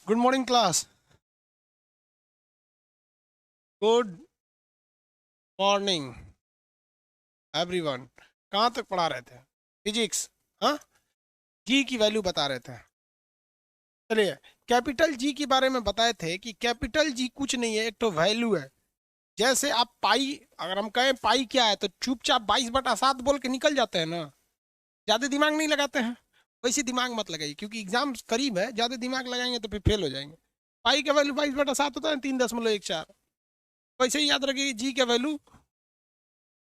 Good morning class. Good morning everyone. कहाँ तक पढ़ा रहे थे? फिजिक्स। हाँ, जी की वैल्यू बता रहे थे। चलिए, कैपिटल जी के बारे में बताए थे कि कैपिटल जी कुछ नहीं है, एक तो वैल्यू है। जैसे आप पाई, अगर हम कहें पाई क्या है तो चुपचाप 22/7 बोल के निकल जाते हैं ना, ज्यादा दिमाग नहीं लगाते हैं। वैसे दिमाग मत लगाइए, क्योंकि एग्जाम करीब है, ज्यादा दिमाग लगाएंगे तो फिर फेल हो जाएंगे। पाई का वैल्यू 22/7 होता है 3.14। वैसे ही याद रखिए जी का वैल्यू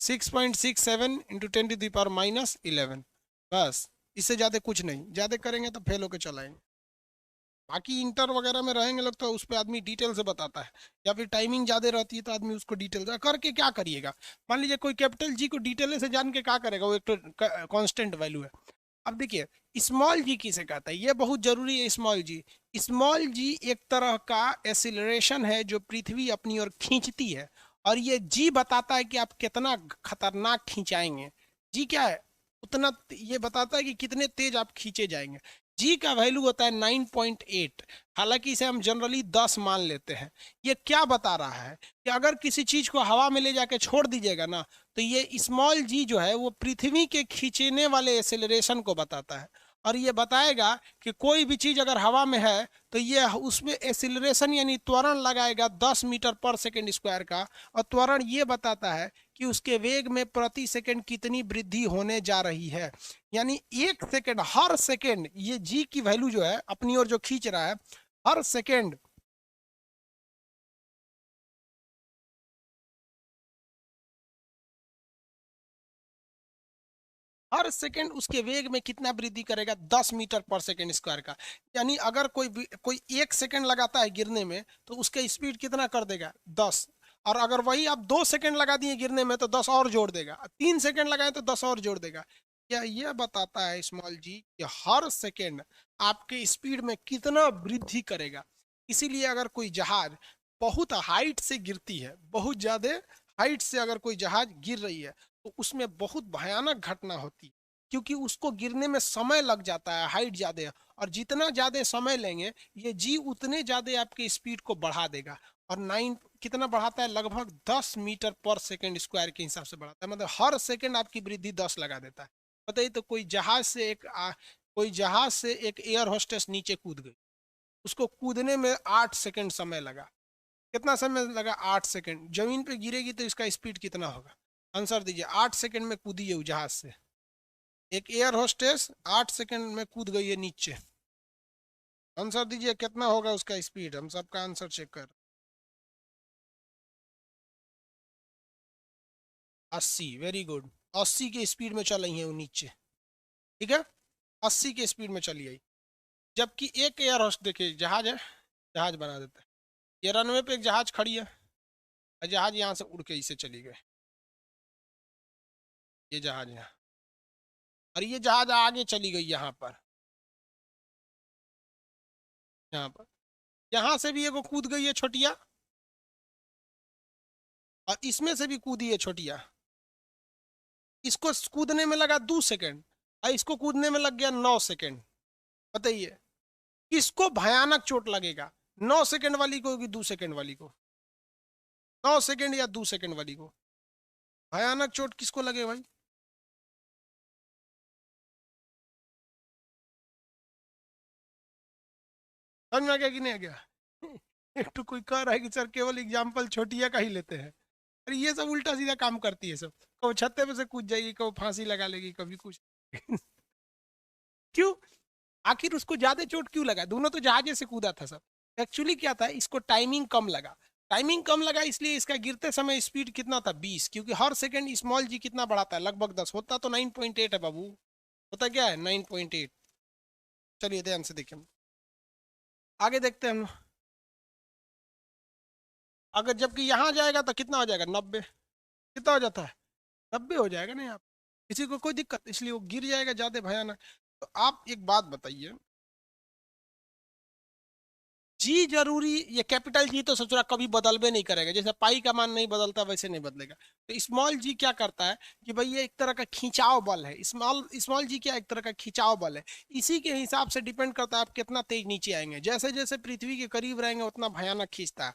6.67 इंटू 10⁻⁻11। बस, इससे ज़्यादा कुछ नहीं, ज़्यादा करेंगे तो फेल होकर चलाएंगे। बाकी इंटर वगैरह में रहेंगे लोग तो उस पर आदमी डिटेल से बताता है, या फिर टाइमिंग ज़्यादा रहती है तो आदमी उसको डिटेल से करके क्या करिएगा। मान लीजिए कोई कैपिटल जी को डिटेल से जान के क्या करेगा, वो एक तो कांस्टेंट वैल्यू है। अब देखिए, स्मॉल जी किसे कहता है, ये बहुत जरूरी है। स्मॉल जी, स्मॉल जी एक तरह का एसिलरेशन है जो पृथ्वी अपनी ओर खींचती है, और ये जी बताता है कि आप कितना खतरनाक खींचाएंगे। जी क्या है, उतना ये बताता है कि कितने तेज आप खींचे जाएंगे। जी का वैल्यू होता है 9.8। हालांकि इसे हम जनरली 10 मान लेते हैं। ये क्या बता रहा है कि अगर किसी चीज को हवा में ले जाके छोड़ दीजिएगा ना, तो ये स्मॉल जी जो है वो पृथ्वी के खींचने वाले एक्सेलरेशन को बताता है। और ये बताएगा कि कोई भी चीज अगर हवा में है तो ये उसमें एक्सेलरेशन यानी त्वरण लगाएगा 10 मीटर पर सेकेंड स्क्वायर का। और त्वरण ये बताता है कि उसके वेग में प्रति सेकंड कितनी वृद्धि होने जा रही है। यानी 1 सेकंड, हर सेकंड ये जी की वैल्यू जो है अपनी ओर जो खींच रहा है, हर सेकंड, हर सेकंड उसके वेग में कितना वृद्धि करेगा, 10 मीटर पर सेकेंड स्क्वायर का। यानी अगर कोई 1 सेकंड लगाता है गिरने में तो उसका स्पीड कितना कर देगा, 10। और अगर वही आप 2 सेकंड लगा दिए गिरने में तो 10 और जोड़ देगा, 3 सेकंड लगाए तो 10 और जोड़ देगा। क्या यह बताता है स्मॉल जी कि हर सेकंड आपके स्पीड में कितना वृद्धि करेगा। इसीलिए अगर कोई जहाज बहुत हाइट से गिरती है, बहुत ज्यादा हाइट से अगर कोई जहाज गिर रही है, तो उसमें बहुत भयानक घटना होती है, क्योंकि उसको गिरने में समय लग जाता है, हाइट ज्यादा है। और जितना ज्यादा समय लेंगे ये जी उतने ज्यादा आपके स्पीड को बढ़ा देगा। और 9 कितना बढ़ाता है, लगभग 10 मीटर पर सेकेंड स्क्वायर के हिसाब से बढ़ाता है। मतलब हर सेकंड आपकी वृद्धि 10 लगा देता है। बताइए, तो कोई जहाज से एक एयर होस्टेस नीचे कूद गई, उसको कूदने में 8 सेकंड समय लगा। कितना समय लगा, 8 सेकंड। जमीन पे गिरेगी तो इसका स्पीड कितना होगा, आंसर दीजिए। 8 सेकंड में कूदी है जहाज से, एक एयर होस्टेस 8 सेकंड में कूद गई है नीचे। आंसर दीजिए कितना होगा उसका स्पीड, हम सबका आंसर चेक कर। 80, वेरी गुड। 80 के स्पीड में चल रही है वो नीचे, ठीक है। 80 के स्पीड में चली आई। जबकि एक एयर होस्ट, देखिए जहाज है, जहाज बना देता है। ये रनवे पे एक जहाज खड़ी है, और जहाज यहाँ से उड़ के इसे चली गए, ये जहाज यहाँ, और ये जहाज आगे चली गई यहाँ पर, यहाँ पर। यहाँ से भी एगो कूद गई है छोटिया, और इसमें से भी कूदी है छोटिया। इसको कूदने में लगा 2 सेकंड, और इसको कूदने में लग गया 9 सेकंड। बताइए किसको भयानक चोट लगेगा, 9 सेकंड वाली को कि 2 सेकंड वाली को? 9 सेकंड या 2 सेकंड वाली को भयानक चोट किसको लगे भाई? समझ में आ गया कि नहीं आ गया? एक तो कोई कह रहा है कि सर केवल एग्जाम्पल छोटिया का ही लेते हैं। अरे ये सब उल्टा सीधा काम करती है सब। कभी छत्ते पे से कूद जाएगी, कभी फांसी लगा लेगी, कभी कुछ। क्यों? आखिर उसको ज्यादा चोट क्यों लगा? दोनों तो जहाजे से कूदा था सब। एक्चुअली क्या था, इसको टाइमिंग कम लगा। टाइमिंग कम लगा इसलिए इसका गिरते समय स्पीड कितना था, 20। क्योंकि हर सेकंड स्मॉल जी कितना बढ़ाता है, लगभग 10 होता तो 9.8 है बाबू। होता क्या है, 9.8। चलिए ध्यान से देखिए, आगे देखते हैं हम। अगर जबकि यहाँ जाएगा तो कितना हो जाएगा, 90। कितना हो जाता है, 90 हो जाएगा ना यहाँ। किसी को कोई दिक्कत, इसलिए वो गिर जाएगा ज्यादा भयानक। तो आप एक बात बताइए, जी जरूरी, ये कैपिटल जी तो सचुरा कभी बदलबे नहीं करेगा, जैसे पाई का मान नहीं बदलता वैसे नहीं बदलेगा। तो स्मॉल जी क्या करता है कि भाई ये एक तरह का खिंचाव बल है, स्मॉल स्मॉल जी क्या एक तरह का खिंचाव बल है, इसी के हिसाब से डिपेंड करता है आप कितना तेज नीचे आएंगे। जैसे जैसे पृथ्वी के करीब रहेंगे उतना भयानक खींचता है।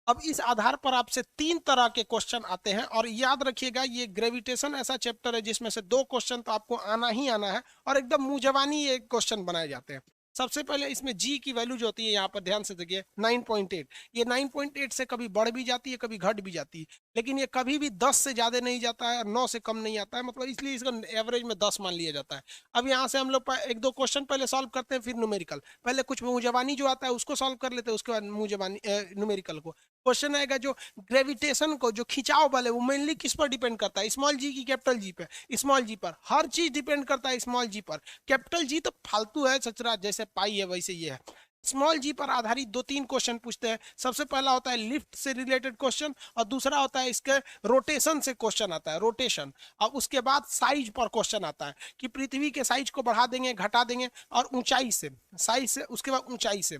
अब इस आधार पर आपसे 3 तरह के क्वेश्चन आते हैं, और याद रखिएगा ये ग्रेविटेशन ऐसा चैप्टर है जिसमें से 2 क्वेश्चन तो आपको आना ही आना है, और एकदम मुंह जबानी ये क्वेश्चन बनाए जाते हैं। सबसे पहले इसमें जी की वैल्यू जो होती है, यहाँ पर ध्यान से देखिए 9.8, ये 9.8 से कभी बढ़ भी जाती है कभी घट भी जाती है, लेकिन ये कभी भी 10 से ज्यादा नहीं जाता है और 9 से कम नहीं आता है, मतलब इसलिए इसका एवरेज में 10 मान लिया जाता है। अब यहाँ से हम लोग एक दो क्वेश्चन पहले सॉल्व करते हैं, फिर न्यूमेरिकल। पहले कुछ मुंह जबानी जो आता है उसको सॉल्व कर लेते हैं, उसके बाद मुंह जबानी न्यूमेरिकल को। क्वेश्चन आएगा जो ग्रेविटेशन को, जो खिंचाव बल है, वो मेनली किस पर डिपेंड करता है, स्मॉल जी की कैपिटल जी पे? स्मॉल जी पर, हर चीज डिपेंड करता है स्मॉल जी पर। कैपिटल जी तो फालतू है सचरा, जैसे पाई है वैसे ये है। स्मॉल जी पर आधारित 2-3 क्वेश्चन पूछते हैं। सबसे पहला होता है लिफ्ट से रिलेटेड क्वेश्चन, और दूसरा होता है इसके रोटेशन से क्वेश्चन आता है, रोटेशन। और उसके बाद साइज पर क्वेश्चन आता है कि पृथ्वी के साइज को बढ़ा देंगे घटा देंगे, और ऊंचाई से, साइज से, उसके बाद ऊंचाई से,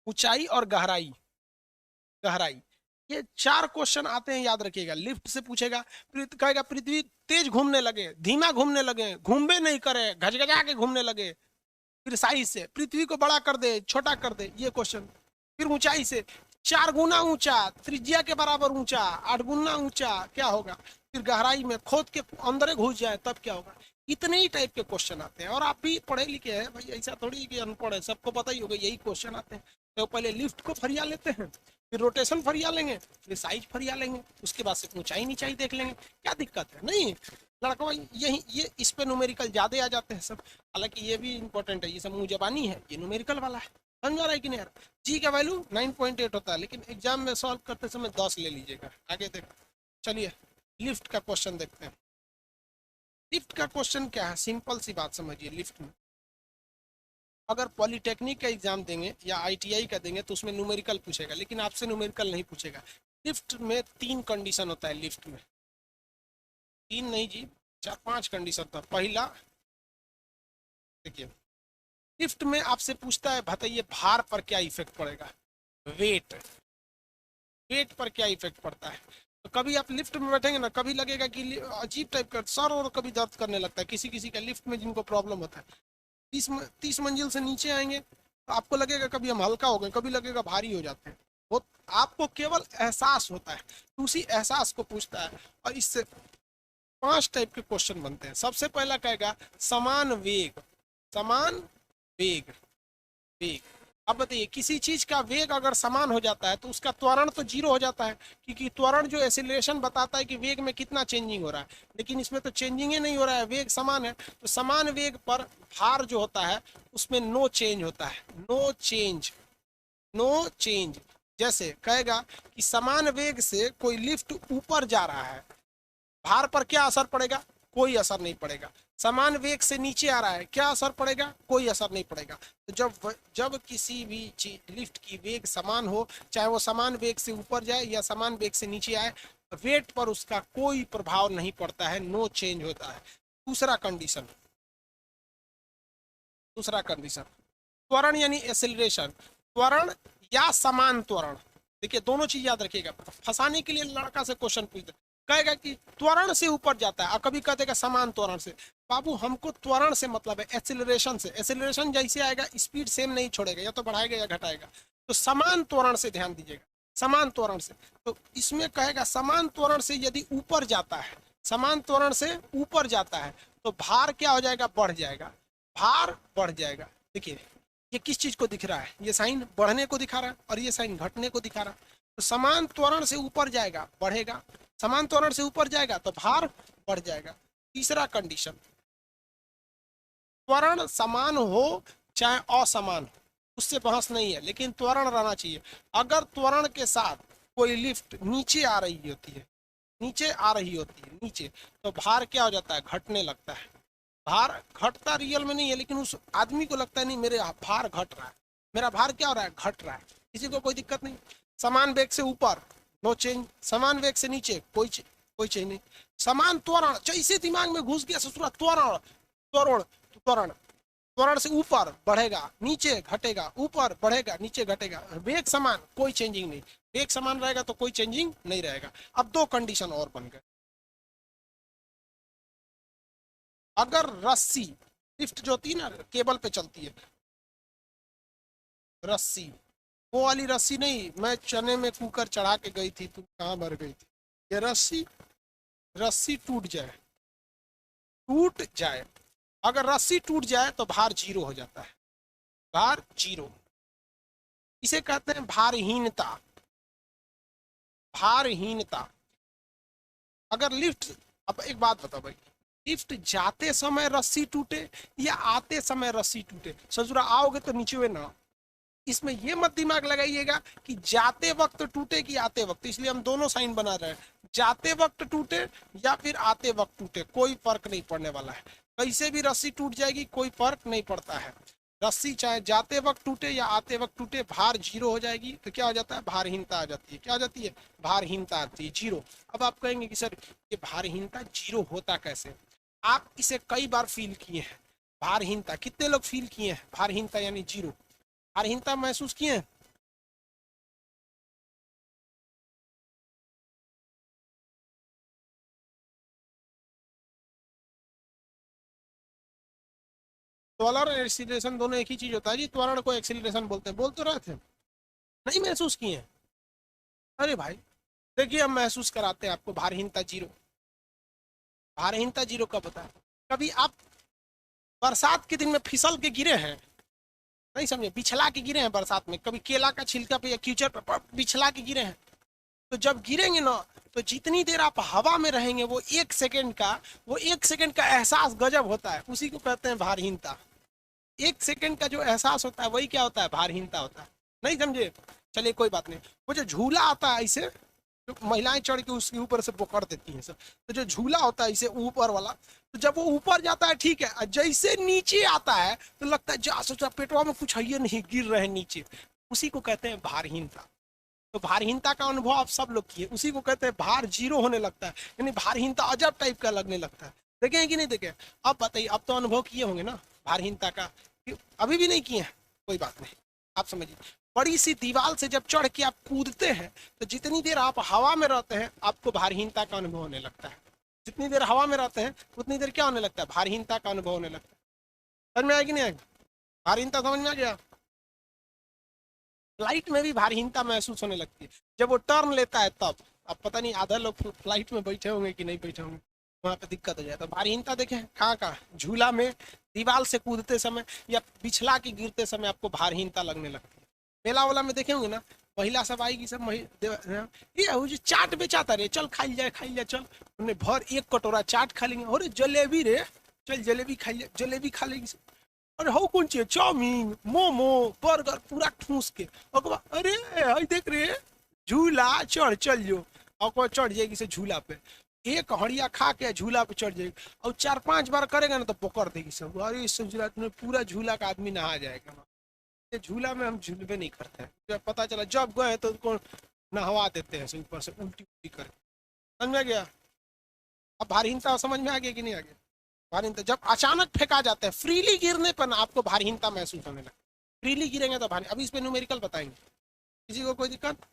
ऊंचाई और गहराई, गहराई, ये 4 क्वेश्चन आते हैं, याद रखिएगा। लिफ्ट से पूछेगा, कहेगा पृथ्वी तेज घूमने लगे, धीमा घूमने लगे, घूमबे नहीं करे, घचघचा के घूमने लगे। फिर साइज से, पृथ्वी को बड़ा कर दे छोटा कर दे, ये क्वेश्चन। फिर ऊंचाई से, 4 गुना ऊंचा, त्रिज्या के बराबर ऊंचा, 8 गुना ऊंचा, क्या होगा? फिर गहराई में खोद के अंदर घुस जाए तब क्या होगा? इतने ही टाइप के क्वेश्चन आते हैं। और आप भी पढ़े लिखे हैं भाई, ऐसा थोड़ी कि अनपढ़ है, सबको पता ही होगा यही क्वेश्चन आते हैं। तो पहले लिफ्ट को फरिया लेते हैं, फिर रोटेशन फरिया लेंगे, फिर साइज फरिया लेंगे, उसके बाद से ऊंचाई नीचाई देख लेंगे। क्या दिक्कत है? नहीं लड़का, यही ये इस पे न्यूमेरिकल ज्यादा आ जाते हैं सब। हालांकि ये भी इंपॉर्टेंट है, ये सब मुंह जबानी है, ये न्यूमेरिकल वाला है। समझ आ रहा है कि नहीं यार? जी का वैल्यू 9.8 होता है, लेकिन एग्जाम में सॉल्व करते समय 10 ले लीजिएगा। आगे देखो, चलिए लिफ्ट का क्वेश्चन देखते हैं। लिफ्ट का क्वेश्चन क्या है, सिंपल सी बात समझिए। लिफ्ट में अगर पॉलिटेक्निक का एग्जाम देंगे या आईटीआई का देंगे तो उसमें न्यूमेरिकल पूछेगा, लेकिन आपसे न्यूमेरिकल नहीं पूछेगा। लिफ्ट में 3 कंडीशन होता है। लिफ्ट में 3 नहीं जी, 4-5 कंडीशन था। पहला देखिए, लिफ्ट में आपसे पूछता है बताइए भार पर क्या इफेक्ट पड़ेगा, वेट, वेट पर क्या इफेक्ट पड़ता है। तो कभी आप लिफ्ट में बैठेंगे ना, कभी लगेगा कि अजीब टाइप का सर और कभी दर्द करने लगता है, किसी किसी का लिफ्ट में जिनको प्रॉब्लम होता है। 30 मंजिल से नीचे आएंगे तो आपको लगेगा कभी हम हल्का हो गए, कभी लगेगा भारी हो जाते हैं। वो आपको केवल एहसास होता है, तो उसी एहसास को पूछता है। और इससे 5 टाइप के क्वेश्चन बनते हैं। सबसे पहला कहेगा समान वेग, समान वेग, वेग। अब बताइए, किसी चीज का वेग अगर समान हो जाता है तो उसका त्वरण तो 0 हो जाता है, क्योंकि त्वरण जो एक्सीलरेशन बताता है कि वेग में कितना चेंजिंग हो रहा है, लेकिन इसमें तो चेंजिंग ही नहीं हो रहा है, वेग समान है। तो समान वेग पर भार जो होता है उसमें नो चेंज होता है, नो चेंज, नो चेंज। जैसे कहेगा कि समान वेग से कोई लिफ्ट ऊपर जा रहा है, भार पर क्या असर पड़ेगा? कोई असर नहीं पड़ेगा। समान वेग से नीचे आ रहा है, क्या असर पड़ेगा? कोई असर नहीं पड़ेगा। तो जब किसी भी लिफ्ट की वेग समान हो, चाहे वो समान वेग से ऊपर जाए या समान वेग से नीचे आए, वेट पर उसका कोई प्रभाव नहीं पड़ता है, नो चेंज होता है। दूसरा कंडीशन, दूसरा कंडीशन त्वरण यानी एक्सेलरेशन, त्वरण या समान त्वरण। देखिए दोनों चीज याद रखिएगा, फंसाने के लिए लड़का से क्वेश्चन पूछते, कहेगा कि त्वरण से ऊपर जाता है और कभी कह देगा समान त्वरण से। बाबू हमको त्वरण से मतलब है, एक्सेलरेशन से। एक्सेलरेशन जैसे आएगा स्पीड सेम नहीं छोड़ेगा, या तो बढ़ाएगा या घटाएगा। तो समान त्वरण से ध्यान दीजिएगा, समान त्वरण से। तो इसमें कहेगा समान त्वरण से यदि ऊपर जाता है, समान त्वरण से ऊपर जाता है तो भार क्या हो जाएगा? बढ़ जाएगा, भार बढ़ जाएगा। देखिए ये किस चीज को दिख रहा है, ये साइन बढ़ने को दिखा रहा है और ये साइन घटने को दिखा रहा है। तो समान त्वरण से ऊपर जाएगा बढ़ेगा, समान त्वरण से ऊपर जाएगा तो भार बढ़ जाएगा। तीसरा कंडीशन, त्वरण समान हो चाहे असमान हो, उससे बहस नहीं है, लेकिन त्वरण रहना चाहिए। अगर त्वरण के साथ कोई लिफ्ट नीचे आ रही होती है, नीचे आ रही होती है नीचे, तो भार क्या हो जाता है? घटने लगता है। भार घटता रियल में नहीं है, लेकिन उस आदमी को लगता है नहीं मेरे भार घट रहा है, मेरा भार क्या हो रहा है? घट रहा है। किसी को कोई दिक्कत नहीं। समान वेग से ऊपर नो चेंज, समान वेग से नीचे कोई चेंज नहीं। समान त्वरण, जैसे दिमाग में घुस गया ससुरा त्वरण, त्वरण, त्वरण, त्वरण से ऊपर बढ़ेगा नीचे घटेगा, ऊपर बढ़ेगा नीचे घटेगा, वेग समान कोई चेंजिंग नहीं, वेग समान रहेगा तो कोई चेंजिंग नहीं रहेगा। अब दो कंडीशन और बन गए। अगर रस्सी, लिफ्ट जो होती है ना केबल पे चलती है रस्सी, वो वाली रस्सी नहीं, मैं चने में कुकर चढ़ा के गई थी, तुम कहाँ भर गई थी, ये रस्सी, रस्सी टूट जाए, अगर रस्सी टूट जाए तो भार जीरो हो जाता है, भार जीरो। इसे कहते हैं भारहीनता, भारहीनता। अगर लिफ्ट, अब एक बात बताओ भाई, लिफ्ट जाते समय रस्सी टूटे या आते समय रस्सी टूटे, ससुरा आओगे तो नीचे हुए ना, इसमें ये मत दिमाग लगाइएगा कि जाते वक्त टूटे कि आते वक्त, इसलिए हम दोनों साइन बना रहे हैं, जाते वक्त टूटे या फिर आते वक्त टूटे, कोई फर्क नहीं पड़ने वाला है, कैसे भी रस्सी टूट जाएगी कोई फर्क नहीं पड़ता है। रस्सी चाहे जाते वक्त टूटे या आते वक्त टूटे, भार जीरो हो जाएगी, तो क्या हो जाता है, भारहीनता आ जाती है। क्या आ जाती है, भारहीनता आती है, जीरो। अब आप कहेंगे कि सर ये भारहीनता जीरो होता कैसे, आप इसे कई बार फील किए हैं, भारहीनता कितने लोग फील किए हैं, भारहीनता यानी जीरो, भारहीनता महसूस किए हैं? त्वरण और एक्सीलरेशन दोनों एक ही चीज होता है जी, त्वरण को एक्सीलरेशन बोलते हैं, बोल तो रहे थे, नहीं महसूस किए हैं? अरे भाई देखिए हम महसूस कराते हैं आपको, भारहीनता जीरो, भारहीनता जीरो कब होता है, कभी आप बरसात के दिन में फिसल के गिरे हैं, नहीं समझे, बिछला के गिरे हैं बरसात में, कभी केला का छिलका पे या कीचड़ पे बिछला के गिरे हैं, तो जब गिरेंगे ना तो जितनी देर आप हवा में रहेंगे वो एक सेकंड का एहसास गजब होता है, उसी को कहते हैं भारहीनता। एक सेकंड का जो एहसास होता है वही क्या होता है, भारहीनता होता है, नहीं समझे? चलिए कोई बात नहीं, वो जो झूला आता है इसे, जो महिलाएं चढ़ के उसके ऊपर से पकड़ देती हैं सब, तो जो झूला होता है इसे ऊपर वाला, तो जब वो ऊपर जाता है ठीक है, जैसे नीचे आता है तो लगता है जा सोचा पेटवा में कुछ है ये नहीं, गिर रहे हैं नीचे, उसी को कहते हैं भारहीनता। तो भारहीनता का अनुभव आप सब लोग किए, उसी को कहते हैं भार जीरो होने लगता है, यानी भारहीनता अजब टाइप का लगने लगता है। देखे कि नहीं देखे? अब बताइए, अब तो अनुभव किए होंगे ना भारहीनता का, अभी भी नहीं किए हैं, कोई बात नहीं, आप समझिए, बड़ी सी दीवार से जब चढ़ के आप कूदते हैं तो जितनी देर आप हवा में रहते हैं आपको भारहीनता का अनुभव होने लगता है, जितनी देर हवा में रहते हैं उतनी देर क्या होने लगता है, भारहीनता का अनुभव होने लगता है। समझ में आएगी नहीं आएगी? भारहीनता समझ में आ गया? फ्लाइट में भी भारहीनता महसूस होने लगती है जब वो टर्न लेता है तब। अब पता नहीं आधा लोग फ्लाइट में बैठे होंगे कि नहीं बैठे होंगे, वहां पे दिक्कत हो जाए। तो भारहीनता देखें कहाँ कहाँ, झूला में, दीवार से कूदते समय या बिछला के गिरते समय आपको भारहीनता लगने लगती है। मेला वाला में देखे होंगे ना, महिला सब आएगी सब, ये वो जो चाट बेचाता रे, चल खाई जाए चल, उन्हें भर एक कटोरा चाट खा लेंगे, अरे जलेबी रे, चल जलेबी खाई, जलेबी खा लेगी सब। अरे हो कौन चीज, चाउमीन मोमो बर्गर पूरा ठूस के, अरे हई देख रे झूला चढ़ चल जो, और चढ़ जाएगी से झूला पे, एक हड़िया खा के झूला पे चढ़ जाएगी, और 4-5 बार करेगा ना तो पकड़ देगी सब, अरे इस झूला में पूरा झूला का आदमी नहा जाएगा। ये झूला में हम झूलवे नहीं करते हैं, जब पता चला जब गए तो उनको नहवा देते हैं ऊपर से उल्टी उल्टी करके। समझ में आ गया? अब भारहीनता समझ में आ गया कि नहीं आ गया? भारहीनता जब अचानक फेंका जाता है, फ्रीली गिरने पर ना आपको भारहीनता महसूस होने लगता है, फ्रीली गिरेंगे तो भारी। अभी इस पे न्यूमेरिकल बताएंगे, किसी को कोई दिक्कत?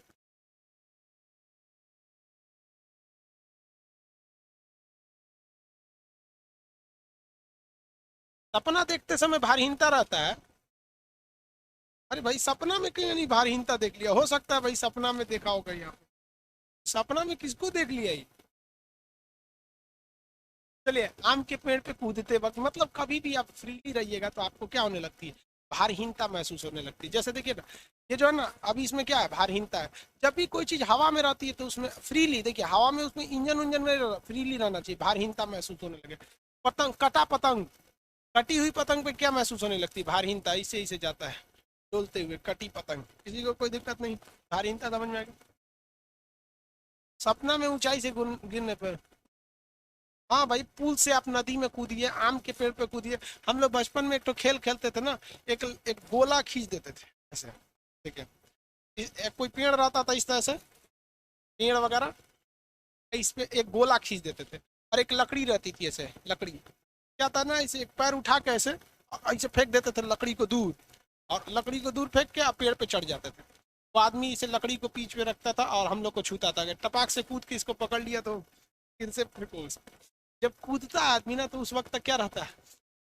सपना देखते समय भारहीनता रहता है? अरे भाई सपना में कहीं नहीं भारहीनता देख लिया, हो सकता है भाई सपना में देखा होगा, यहाँ सपना में किसको देख लिया ये? चलिए, आम के पेड़ पे कूदते वक्त, मतलब कभी भी आप फ्रीली रहिएगा तो आपको क्या होने लगती है, भारहीनता महसूस होने लगती है। जैसे देखिए ना, ये जो है ना, अभी इसमें क्या है, भारहीनता है। जब भी कोई चीज हवा में रहती है तो उसमें फ्रीली, देखिए हवा में उसमें इंजन उंजन में फ्रीली रहना चाहिए, भारहीनता महसूस होने लगे। पतंग, कटा पतंग, कटी हुई पतंग पे क्या महसूस होने लगती है, भारहीनता, इससे इसे जाता है डोलते हुए, कटी पतंग, किसी को कोई दिक्कत नहीं, भारहीनता समझ में आएगी? सपना में ऊंचाई से गिरने पर, हाँ भाई, पुल से आप नदी में कूदिए, आम के पेड़ पे कूदिए। हम लोग बचपन में एक तो खेल खेलते थे ना, एक एक गोला खींच देते थे ऐसे, ठीक है, कोई पेड़ रहता था इस तरह से, पेड़ वगैरह, इस पे एक गोला खींच देते थे, और एक लकड़ी रहती थी ऐसे, लकड़ी क्या था ना, इसे एक पैर उठा के ऐसे, ऐसे फेंक देते थे लकड़ी को दूर, और लकड़ी को दूर फेंक के पेड़ पे चढ़ जाते थे। वो आदमी इसे लकड़ी को पीछ पे रखता था और हम लोग को छूता था, अगर टपाक से कूद के इसको पकड़ लिया तो फिर से फेंको उसको। जब कूदता आदमी ना तो उस वक्त तक क्या रहता है,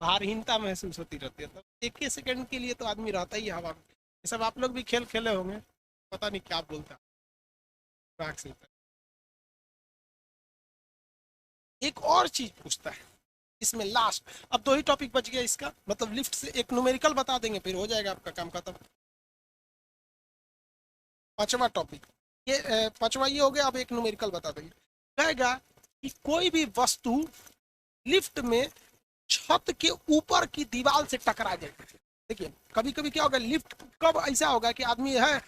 भारहीनता महसूस होती रहती है, तो एक ही सेकंड के लिए तो आदमी रहता ही है हवा में। ये सब आप लोग भी खेल खेले होंगे, पता नहीं क्या बोलता है। एक और चीज पूछता है इसमें लास्ट, अब 2 ही टॉपिक बच गया इसका, मतलब लिफ्ट से एक न्यूमेरिकल बता देंगे फिर हो जाएगा आपका काम खत्म। 5वां टॉपिक ये, 5वां ये हो गया, अब एक न्यूमेरिकल बता देंगे। कहेगा कि कोई भी वस्तु लिफ्ट में छत के ऊपर की दीवार से टकरा जाएगी। देखिए कभी कभी क्या होगा, लिफ्ट कब ऐसा होगा कि आदमी है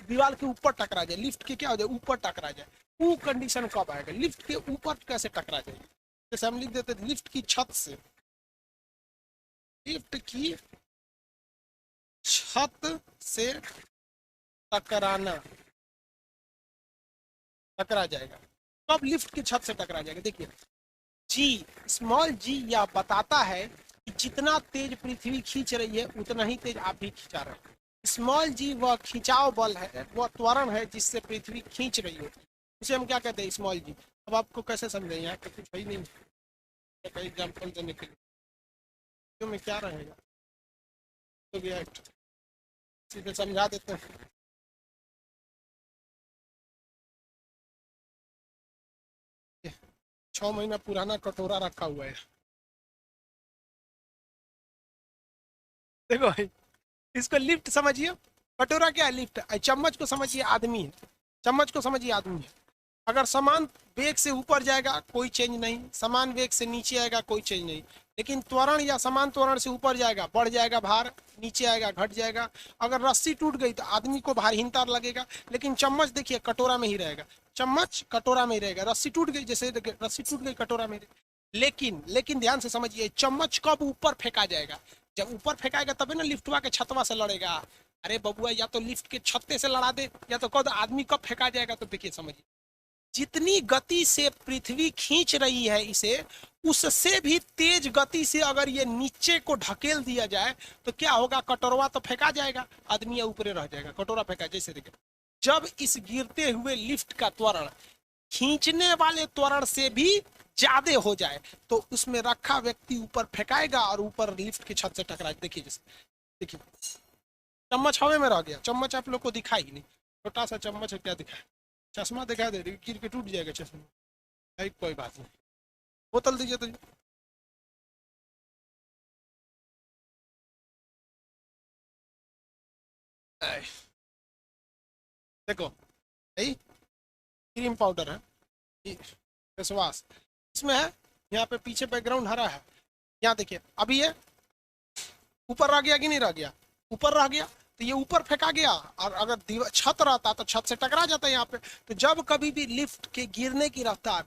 दीवार के ऊपर टकरा जाए, लिफ्ट के क्या हो जाए ऊपर टकरा जाए, वो कंडीशन कब आएगा, लिफ्ट के ऊपर कैसे टकरा जाएगी। जैसे हम लिख देते हैं लिफ्ट की छत से, लिफ्ट की छत से टकराना, टकरा जाएगा। कब लिफ्ट की छत से टकरा जाएगा, देखिए जी, स्मॉल जी यह बताता है कि जितना तेज पृथ्वी खींच रही है उतना ही तेज आप भी खींचा रहे हैं। स्मॉल जी वह खिंचाव बल है, वह त्वरण है जिससे पृथ्वी खींच रही है, उसे हम क्या कहते हैं, स्मॉल जी। अब आपको कैसे समझें, यहाँ पे कुछ है ही नहीं एग्जाम्पल देने के लिए, तो में क्या रहेगा तो भी सीधे समझा देते हैं। 6 महीना पुराना कटोरा रखा हुआ है, देखो भाई इसको लिफ्ट समझिए, कटोरा क्या है लिफ्ट, चम्मच को समझिए आदमी है, चम्मच को समझिए आदमी है। अगर समान वेग से ऊपर जाएगा कोई चेंज नहीं, समान वेग से नीचे आएगा कोई चेंज नहीं, लेकिन त्वरण या समान त्वरण से ऊपर जाएगा बढ़ जाएगा भार, नीचे आएगा घट जाएगा। अगर रस्सी टूट गई तो आदमी को भारहीनता लगेगा, लेकिन चम्मच देखिए कटोरा में ही रहेगा, चम्मच कटोरा में ही रहेगा, रस्सी टूट गई, जैसे रस्सी टूट गई कटोरा में। लेकिन ध्यान से समझिए, चम्मच कब ऊपर फेंका जाएगा, जब ऊपर फेंकाएगा तभी ना लिफ्टवा के छतवा से लड़ेगा। अरे बबुआ या तो लिफ्ट के छत्ते से लड़ा दे या तो कद आदमी कब फेंका जाएगा, तो देखिए समझिए जितनी गति से पृथ्वी खींच रही है इसे, उससे भी तेज गति से अगर ये नीचे को ढकेल दिया जाए तो क्या होगा, कटोरा तो फेंका जाएगा, आदमी ऊपर रह जाएगा, कटोरा फेंका। जैसे देखिए जब इस गिरते हुए लिफ्ट का त्वरण खींचने वाले त्वरण से भी ज्यादा हो जाए तो उसमें रखा व्यक्ति ऊपर फेंकाएगा और ऊपर लिफ्ट की छत से टकराए। देखिए जैसे देखिए चम्मच हवा में रह गया, चम्मच आप लोग को दिखाई नहीं, छोटा सा चम्मच है, क्या दिखाए, चश्मा दिखा दे, गिर के टूट जाएगा चश्मा, भाई कोई बात नहीं, बोतल दीजिए तो। देखो यही क्रीम पाउडर है, फेस वॉश इसमें है, यहाँ पे पीछे बैकग्राउंड हरा है, यहाँ देखिए अभी ये ऊपर रह गया कि नहीं रह गया, ऊपर रह गया तो ये ऊपर फेंका गया, और अगर छत रहता तो छत से टकरा जाता है यहाँ पे। तो जब कभी भी लिफ्ट के गिरने की रफ्तार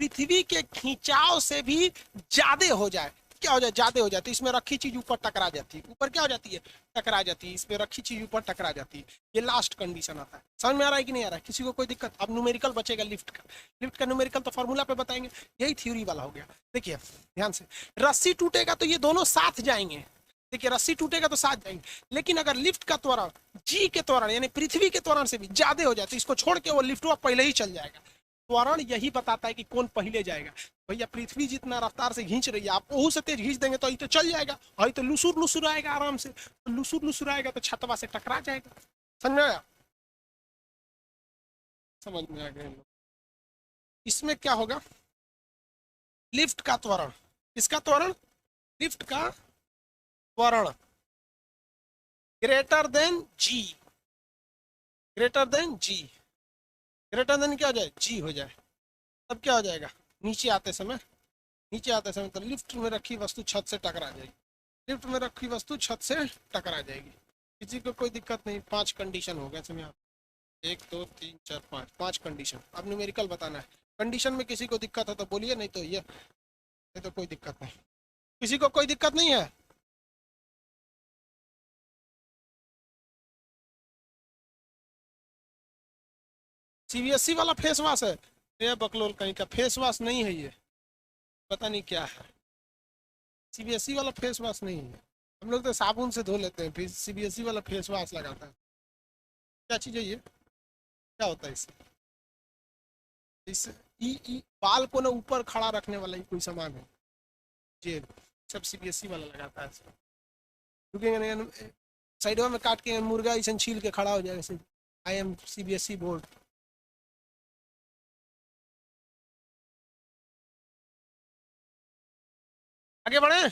पृथ्वी के खिंचाव से भी ज्यादा हो जाए, क्या हो जाए, ज्यादा हो जाती है, इसमें रखी चीज ऊपर टकरा जाती है, ऊपर क्या हो जाती है, टकरा जाती है, इसमें रखी चीज ऊपर टकरा जाती है। ये लास्ट कंडीशन आता है, समझ में आ रहा है कि नहीं आ रहा है, किसी को कोई दिक्कत। अब न्यूमेरिकल बचेगा लिफ्ट का, लिफ्ट का न्यूमेरिकल तो फॉर्मूला पे बताएंगे, यही थ्योरी वाला हो गया। देखिए ध्यान से, रस्सी टूटेगा तो ये दोनों साथ जाएंगे, देखिए रस्सी टूटेगा तो साथ जाएंगे, लेकिन अगर लिफ्ट का त्वरण जी के त्वरण यानी पृथ्वी के त्वरण से भी ज्यादा हो जाए तो इसको छोड़ के वो लिफ्ट पहले ही चल जाएगा। त्वरण यही बताता है कि कौन पहले जाएगा। भैया पृथ्वी जितना रफ्तार से खींच रही है, आप ओहू से तेज खींच देंगे तो ये तो चल जाएगा, और तो लुसुर लुसुर आएगा आराम से, तो लुसुर लुसुर आएगा तो छतवा से टकरा जाएगा। समझ में आया, समझ में आ गया। इसमें क्या होगा, लिफ्ट का त्वरण, इसका त्वरण, लिफ्ट का त्वरण ग्रेटर देन जी, ग्रेटर देन जी, ग्रेटर देन क्या हो जाए, जी हो जाए, तब क्या हो जाएगा, नीचे आते समय, नीचे आते समय तो लिफ्ट में रखी वस्तु छत से टकरा जाएगी, लिफ्ट में रखी वस्तु छत से टकरा जाएगी, किसी को कोई दिक्कत नहीं। 5 कंडीशन हो गए इसमें, आप 1 2 3 4 5, 5 कंडीशन। अब न्यूमेरिकल बताना है, कंडीशन में किसी को दिक्कत हो तो बोलिए, नहीं तो ये तो कोई दिक्कत नहीं, किसी को कोई दिक्कत नहीं है। सीबीएसई वाला फेस वॉश है, ये बकलोल कहीं का फेस वॉश नहीं है, ये पता नहीं क्या है, सीबीएसई वाला फेस वॉश नहीं है। हम लोग तो साबुन से धो लेते हैं, फिर सीबीएसई वाला फेस वॉश लगाता है। क्या चीज़ है ये, क्या होता है इससे? इससे बाल को ना ऊपर खड़ा रखने वाला ही कोई सामान है ये, सब सीबीएसई वाला लगाता है इसको। क्योंकि साइडवा में काट के मुर्गा ऐसा छील के खड़ा हो जाएगा ऐसे, आई एम सीबीएसई बोर्ड। आगे बढ़े,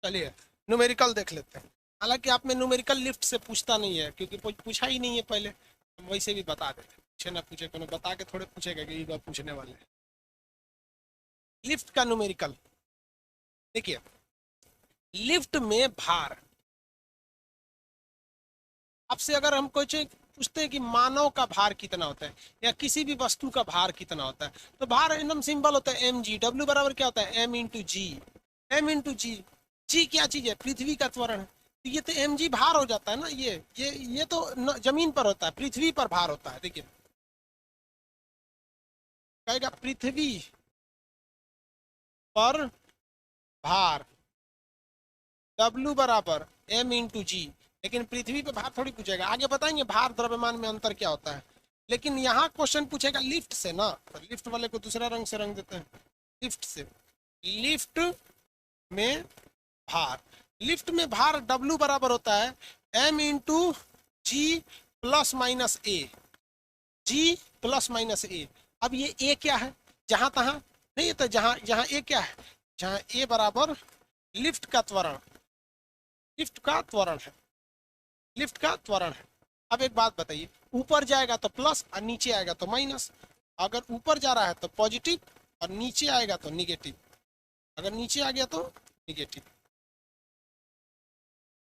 चलिए न्यूमेरिकल देख लेते हैं। हालांकि आप में न्यूमेरिकल लिफ्ट से पूछता नहीं है, क्योंकि पूछा ही नहीं है पहले, हम वैसे भी बता देते, पूछे ना पूछे कोनो बता के थोड़े पूछेगा कि ये बात पूछने वाले हैं। लिफ्ट का न्यूमेरिकल देखिए, लिफ्ट में भार, आपसे अगर हम कुछ पूछते हैं कि मानव का भार कितना होता है या किसी भी वस्तु का भार कितना होता है, तो भार एकदम सिंपल होता है एम जी। डब्ल्यू बराबर क्या होता है, एम इंटू जी। एम इंटू जी, जी क्या चीज है, पृथ्वी का त्वरण है। तो ये तो एम जी भार हो जाता है ना, ये तो जमीन पर होता है, पृथ्वी पर भार होता है। देखिए कहेगा पृथ्वी पर भार, डब्ल्यू बराबर एम इंटू जी। लेकिन पृथ्वी पे भार थोड़ी पूछेगा, आगे बताएंगे भार द्रव्यमान में अंतर क्या होता है। लेकिन यहाँ क्वेश्चन पूछेगा लिफ्ट से ना, तो लिफ्ट वाले को दूसरा रंग से रंग देते हैं। लिफ्ट से, लिफ्ट में भार, लिफ्ट में भार डब्ल्यू बराबर होता है एम इंटू जी प्लस माइनस ए, जी प्लस माइनस ए। अब ये ए क्या है, जहां तहां नहीं, तो जहां जहां ए क्या है, जहां ए बराबर लिफ्ट का त्वरण, लिफ्ट का त्वरण है, लिफ्ट का त्वरण है। अब एक बात बताइए, ऊपर जाएगा तो प्लस और नीचे आएगा तो माइनस। अगर ऊपर जा रहा है तो पॉजिटिव और नीचे आएगा तो निगेटिव, अगर नीचे आ गया तो निगेटिव।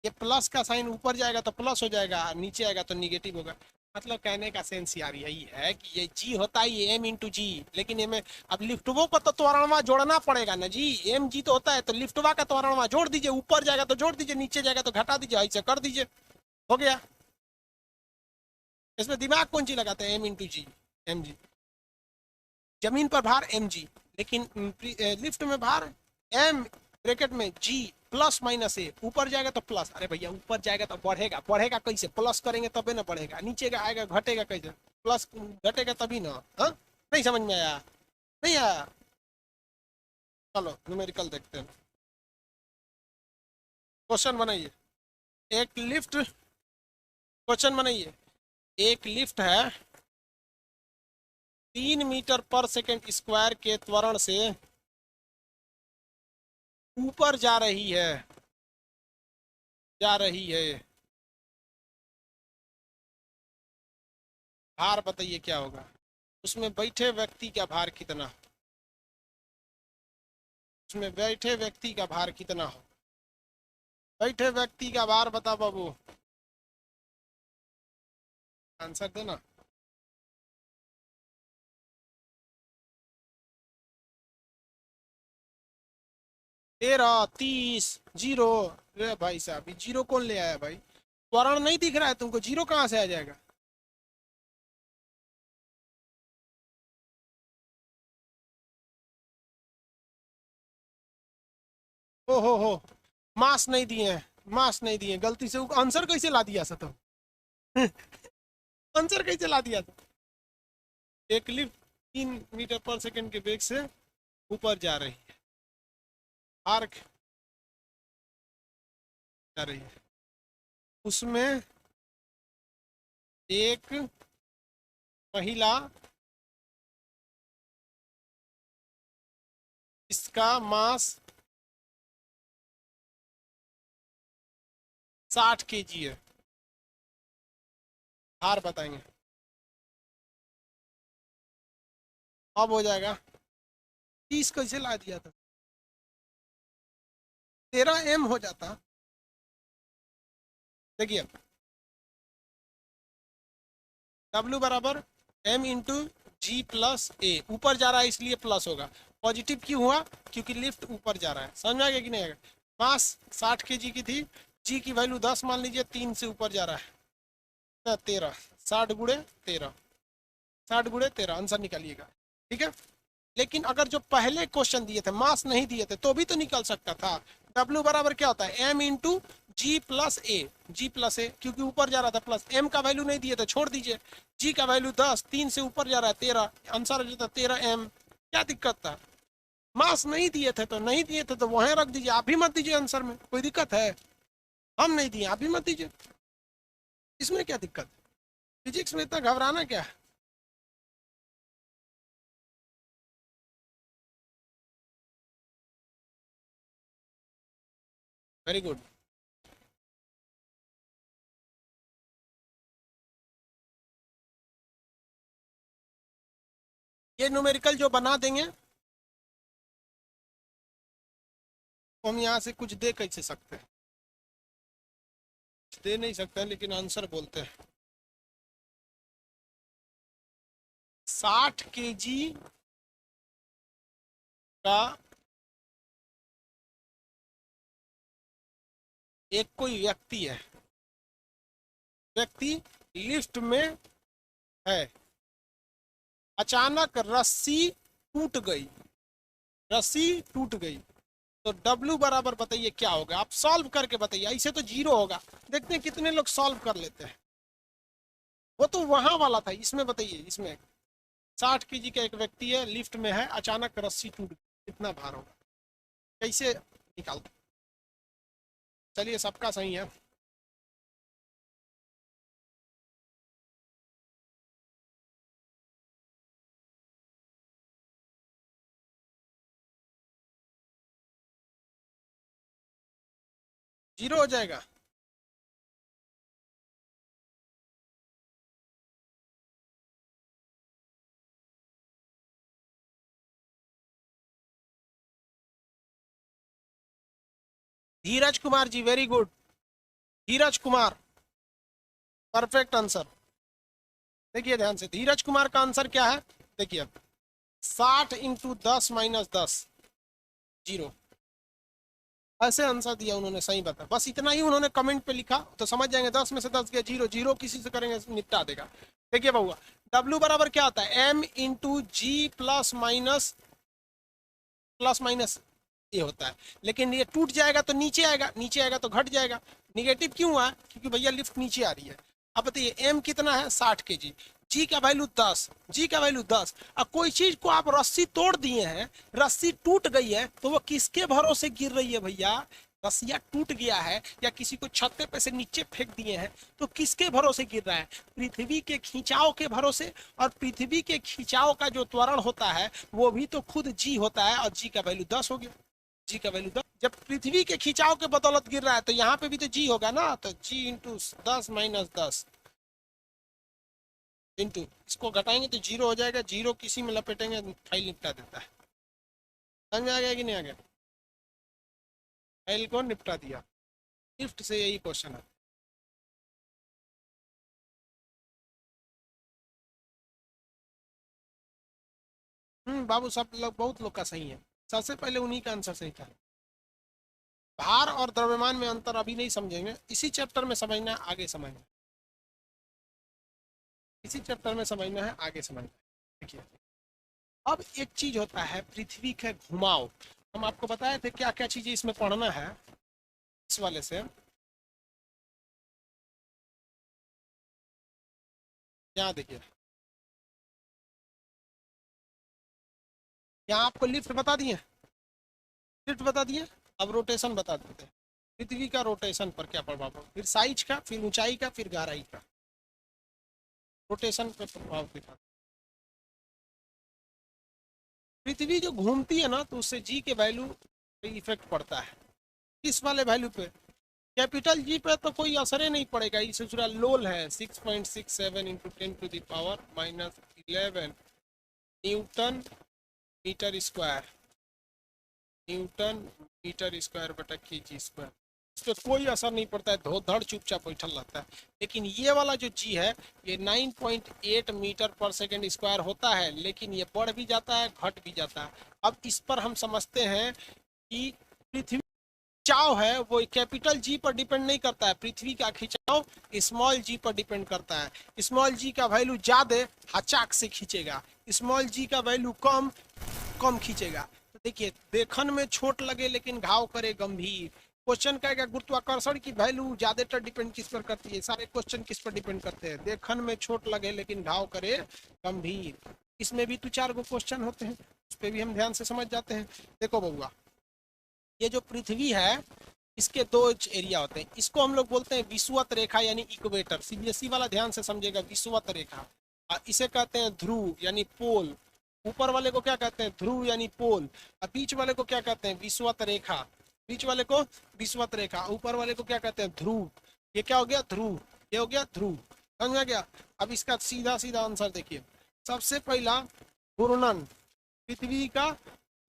ये प्लस का साइन ऊपर जाएगा तो प्लस हो जाएगा, नीचे आएगा तो निगेटिव होगा। मतलब कहने का सेंस यार यही है कि ये जी होता है ये एम इंटू जी, लेकिन ये में अब लिफ्टवो को तो त्वरणवा जोड़ना पड़ेगा ना जी। एम जी तो होता है, तो लिफ्टवा का त्वरणवा जोड़ दीजिए, ऊपर जाएगा तो जोड़ दीजिए, नीचे जाएगा तो घटा दीजिए, ऐसे कर दीजिए, हो गया। इसमें दिमाग कौन सी लगाते हैं, एम इंटू जी, एम जी। जमीन पर भार एम जी, लेकिन लिफ्ट में भार एम ब्रैकेट में जी प्लस माइनस ए। ऊपर जाएगा तो प्लस, अरे भैया ऊपर जाएगा तो बढ़ेगा, बढ़ेगा कैसे, प्लस करेंगे तबे ना बढ़ेगा, नीचे का आएगा घटेगा कैसे, प्लस घटेगा तभी ना। हाँ नहीं समझ में आया, नहीं आया, चलो न्यूमेरिकल देखते हैं। क्वेश्चन बनाइए, एक लिफ्ट, क्वेश्चन बनाइए, एक लिफ्ट है 3 मीटर पर सेकेंड स्क्वायर के त्वरण से ऊपर जा रही है, जा रही है, भार बताइए क्या होगा। उसमें बैठे व्यक्ति का भार कितना, उसमें बैठे व्यक्ति का भार कितना हो, बैठे व्यक्ति का भार बता बाबू, आंसर देना। 13, 30, जीरो। रे भाई साहब ये जीरो कौन ले आया भाई, त्वरण नहीं दिख रहा है तुमको, जीरो कहाँ से आ जाएगा। हो, मास नहीं दिए हैं, मास नहीं दिए, गलती से आंसर कैसे ला दिया था तुम आंसर कैसे ला दिया था। एक लिफ्ट 3 मीटर पर सेकंड के वेग से ऊपर जा रही है, आर्क जा रही है, उसमें एक महिला, इसका मास 60 kg है, भार बताएंगे। अब हो जाएगा 30 कैसे ला दिया था, 13 m हो जाता। देखिए W बराबर m इंटू जी प्लस ए, ऊपर जा रहा है इसलिए प्लस होगा, पॉजिटिव क्यों हुआ, क्योंकि लिफ्ट ऊपर जा रहा है। समझ में आ गया कि नहीं आएगा। मास 60 kg की थी, जी की वैल्यू 10 मान लीजिए, 3 से ऊपर जा रहा है 13, 60 गुणे 13, 60 गुणे 13, आंसर निकालिएगा। ठीक है, लेकिन अगर जो पहले क्वेश्चन दिए थे मास नहीं दिए थे तो भी तो निकल सकता था। W बराबर क्या होता है m इंटू जी प्लस ए, क्योंकि ऊपर जा रहा था प्लस, m का वैल्यू नहीं दिए थे छोड़ दीजिए, g का वैल्यू 10, 3 से ऊपर जा रहा है 13, आंसर आ जाता 13m। क्या दिक्कत था? मास नहीं दिए थे तो नहीं दिए थे तो वहां रख दीजिए, आप भी मत दीजिए आंसर में, कोई दिक्कत है? हम नहीं दिए आप भी मत दीजिए, इसमें क्या दिक्कत? फिजिक्स में इतना घबराना क्या है? Very good. ये न्यूमेरिकल जो बना देंगे तो हम यहाँ से कुछ दे कैसे सकते हैं? दे नहीं सकते हैं लेकिन आंसर बोलते हैं। 60 केजी का एक कोई व्यक्ति है, व्यक्ति लिफ्ट में है, अचानक रस्सी टूट गई, रस्सी टूट गई, तो W बराबर बताइए क्या होगा? आप सॉल्व करके बताइए, ऐसे तो जीरो होगा। देखते हैं कितने लोग सॉल्व कर लेते हैं। वो तो वहां वाला था, इसमें बताइए, इसमें 60 केजी का एक व्यक्ति है, लिफ्ट में है, अचानक रस्सी टूट गई, कितना भार होगा? कैसे निकालते? चलिए सबका सही है। जीरो हो जाएगा। धीरज कुमार जी, वेरी गुड, धीरज कुमार, परफेक्ट आंसर। देखिए ध्यान से, धीरज कुमार का आंसर क्या है? देखिए 60 इंटू 10 माइनस 10, जीरो, ऐसे आंसर दिया उन्होंने, सही बता, बस इतना ही उन्होंने कमेंट पे लिखा तो समझ जाएंगे। 10 में से 10 गया, जीरो, जीरो किसी से करेंगे निपटा देगा। देखिए बहुआ, W बराबर क्या होता है? m इंटू जी प्लस माइनस ये होता है, लेकिन ये टूट जाएगा तो नीचे आएगा, नीचे आएगा तो घट जाएगा। निगेटिव क्यों हुआ? क्योंकि भैया लिफ्ट नीचे आ रही है। अब बताइए m कितना है? 60 केजी, जी का वैल्यू 10, जी का वैल्यू 10। अब कोई चीज को आप रस्सी तोड़ दिए हैं, रस्सी टूट गई है, तो वो किसके भरोसे गिर रही है भैया? रस्सिया टूट गया है या किसी को छत्ते पे से नीचे फेंक दिए हैं तो किसके भरोसे गिर रहा है? पृथ्वी के खिंचाव के भरोसे। और पृथ्वी के खिंचाव का जो त्वरण होता है वो भी तो खुद जी होता है, और जी का वैल्यू 10 हो गया, जी का वैल्यू 10। जब पृथ्वी के खिंचाव के बदौलत गिर रहा है तो यहाँ पे भी तो जी होगा ना, तो जी इंटू 10 माइनस 10 इंटू, इसको घटाएंगे तो जीरो हो जाएगा, जीरो किसी में लपेटेंगे फाइल निपटा देता है। समझ में आ गया कि नहीं आ गया? फाइल को निपटा दिया। लिफ्ट से यही क्वेश्चन है। बाबू, सब लोग, बहुत लोग का सही है। सबसे पहले उन्हीं का आंसर सही था। भार और द्रव्यमान में अंतर अभी नहीं समझेंगे, इसी चैप्टर में समझना है, आगे समझना है, इसी चैप्टर में समझना है, आगे समझना है। देखिए अब एक चीज होता है पृथ्वी का घुमाव। हम आपको बताए थे क्या क्या चीजें इसमें पढ़ना है, इस वाले से। यहाँ देखिए, यहाँ आपको लिफ्ट बता दिए, लिफ्ट बता दिए, अब रोटेशन बता देते हैं। पृथ्वी का रोटेशन पर क्या प्रभाव पड़ा, फिर साइज का, फिर ऊंचाई का, फिर गहराई का, रोटेशन पे प्रभाव दिखा। पृथ्वी जो घूमती है ना तो उससे जी के वैल्यू पे इफेक्ट पड़ता है। किस वाले वैल्यू पे? कैपिटल जी पे तो कोई असर ही नहीं पड़ेगा, इसे पूरा लोल है 6.67 into 10⁻⁻11 newton metre square, newton metre square बटा केजी स्क्वायर। इस पर कोई असर नहीं पड़ता है, धड़ चुपचाप बैठल रहता है। लेकिन ये वाला जो जी है ये 9.8 मीटर पर सेकेंड स्क्वायर होता है, लेकिन ये बढ़ भी जाता है, घट भी जाता है। अब इस पर हम समझते हैं कि पृथ्वी खिंचाव है वो कैपिटल जी पर डिपेंड नहीं करता है, पृथ्वी का खिंचाव स्मॉल जी पर डिपेंड करता है। स्मॉल जी का वैल्यू ज्यादा हचाक से खींचेगा, स्मॉल जी का वैल्यू कम कम खींचेगा। तो देखिए, देखन में छोट लगे लेकिन घाव करे गंभीर। क्वेश्चन का क्या, गुरुत्वाकर्षण की वैल्यू ज्यादातर डिपेंड किस पर करती है? सारे क्वेश्चन किस पर डिपेंड करते हैं? देखन में छोट लगे लेकिन घाव करे गंभीर। इसमें भी 2-4 गो क्वेश्चन होते हैं, उस पर भी हम ध्यान से समझ जाते हैं। देखो बउआ, ये जो पृथ्वी है इसके 2 एरिया होते हैं। इसको हम लोग बोलते हैं विषुवत रेखा यानी इक्वेटर, सीबीएसई वाला ध्यान से समझेगा, विषुवत रेखा। और इसे कहते हैं ध्रुव यानी पोल। ऊपर वाले को क्या कहते हैं? ध्रुव यानी पोल। और बीच वाले को क्या कहते हैं? विषुवत रेखा। बीच वाले को विषुवत रेखा, ऊपर वाले को क्या कहते हैं? ध्रुव। ये क्या हो गया? ध्रुव। ये हो गया ध्रुव। समझ में गया? अब इसका सीधा सीधा आंसर देखिए। सबसे पहला घूर्णन, पृथ्वी का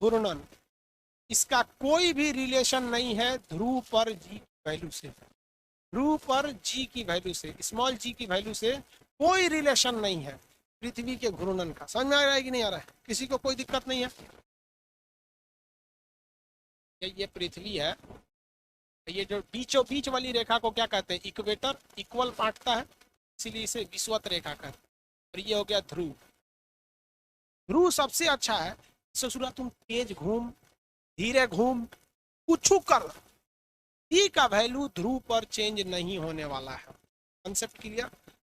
घूर्णन, इसका कोई भी रिलेशन नहीं है ध्रुव पर जी की वैल्यू से। ध्रुव पर जी की वैल्यू से, स्मॉल जी की वैल्यू से कोई रिलेशन नहीं है पृथ्वी के घूर्णन का। समझ में आ रहा है कि नहीं आ रहा है? किसी को कोई दिक्कत नहीं है? ये पृथ्वी है, ये जो बीचों बीच वाली रेखा को क्या कहते हैं? इक्वेटर। इक्वल बांटता है, इसीलिए इसे विषुवत रेखा कहते हैं। और ये हो गया ध्रुव। ध्रुव सबसे अच्छा है। ससुरा तुम तेज घूम, धीरे घूम, कुछ कर, जी का वैल्यू ध्रुव पर चेंज नहीं होने वाला है। Concept clear?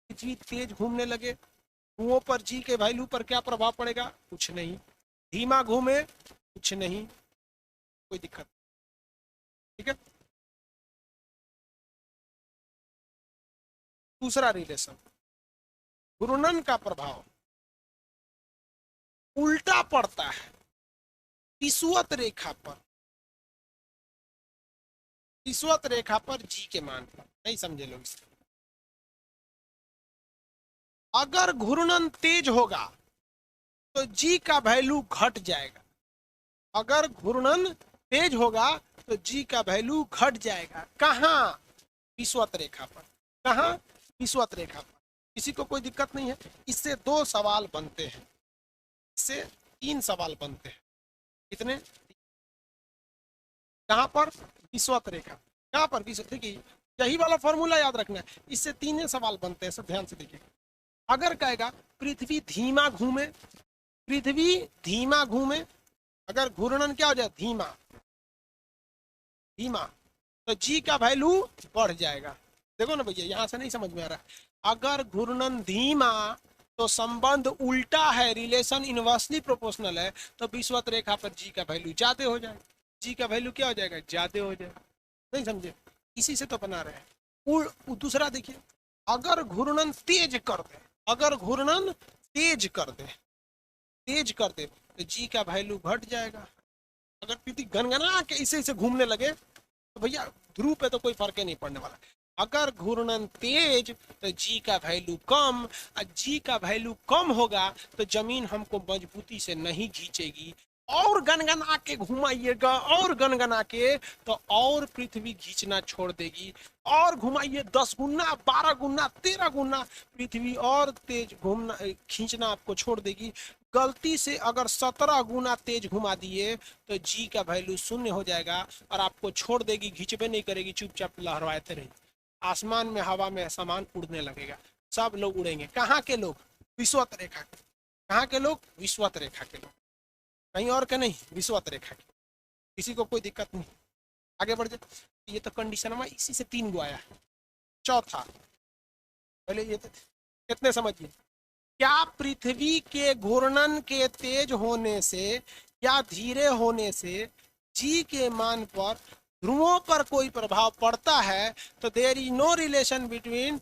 पृथ्वी तेज घूमने लगे, ध्रुवों पर जी के वैल्यू पर क्या प्रभाव पड़ेगा? कुछ नहीं। धीमा घूमे, कुछ नहीं, कोई दिक्कत। ठीक है। दूसरा रिलेशन, घूर्णन का प्रभाव उल्टा पड़ता है विषुवत रेखा पर। विषुवत रेखा पर जी के मान पर। नहीं समझे लोग इसको? अगर घूर्णन तेज होगा तो जी का वैल्यू घट जाएगा। अगर घूर्णन तेज होगा तो जी का वैल्यू घट जाएगा। कहाँ? विषुवत रेखा पर। कहाँ? विषुवत रेखा पर। किसी को कोई दिक्कत नहीं है? इससे 2 सवाल बनते हैं, इससे 3 सवाल बनते हैं। कितने? कहाँ पर? विषुवत रेखा। कहाँ पर? देखिए, यही वाला फॉर्मूला याद रखना है। इससे 3 सवाल बनते हैं, सब ध्यान से देखिए। अगर कहेगा पृथ्वी धीमा घूमे, पृथ्वी धीमा घूमे, अगर घूर्णन क्या हो जाए? धीमा। धीमा तो जी का वैल्यू बढ़ जाएगा। देखो ना भैया, यहां से नहीं समझ में आ रहा। अगर घूर्णन धीमा तो संबंध उल्टा है, रिलेशन इनवर्सली प्रोपोर्शनल है, तो विषुवत रेखा पर जी का वैल्यू ज्यादा हो जाएगा। जी का वैल्यू क्या हो जाएगा? ज्यादा हो जाएगा। नहीं समझे? इसी से तो बना रहे हैं। दूसरा देखिए, अगर घूर्णन तेज कर दे, अगर घूर्णन तेज कर दे, तेज कर दे तो जी का वैल्यू घट जाएगा। अगर पृथ्वी गनगना के इसे इसे घूमने लगे तो भैया ध्रुव पे तो कोई फर्क ही नहीं पड़ने वाला। अगर घूर्णन तेज तो जी का वैल्यू कम, और जी का वैल्यू कम होगा तो जमीन हमको मजबूती से नहीं खींचेगी। और गनगना के घुमाइएगा, और गनगना के तो और पृथ्वी खींचना छोड़ देगी। और घुमाइए 10 गुना, 12 गुना, 13 गुना, पृथ्वी और तेज घूमना खींचना आपको छोड़ देगी। गलती से अगर 17 गुना तेज घुमा दिए तो जी का वैल्यू 0 हो जाएगा और आपको छोड़ देगी, घिंचबे नहीं करेगी, चुपचाप लहराते रहेगी। आसमान में, हवा में सामान उड़ने लगेगा, सब लोग उड़ेंगे। कहाँ के लोग? विषुवत रेखा के। कहाँ के लोग? विषुवत रेखा के लोग, कहीं और के नहीं, विषुवत रेखा के। किसी को कोई दिक्कत नहीं? आगे बढ़ जाए। ये तो कंडीशन में इसी से 3 गो आया। चौथा, पहले ये कितने समझिए। क्या पृथ्वी के घूर्णन के तेज होने से या धीरे होने से जी के मान पर ध्रुवों पर कोई प्रभाव पड़ता है? तो there is no relation between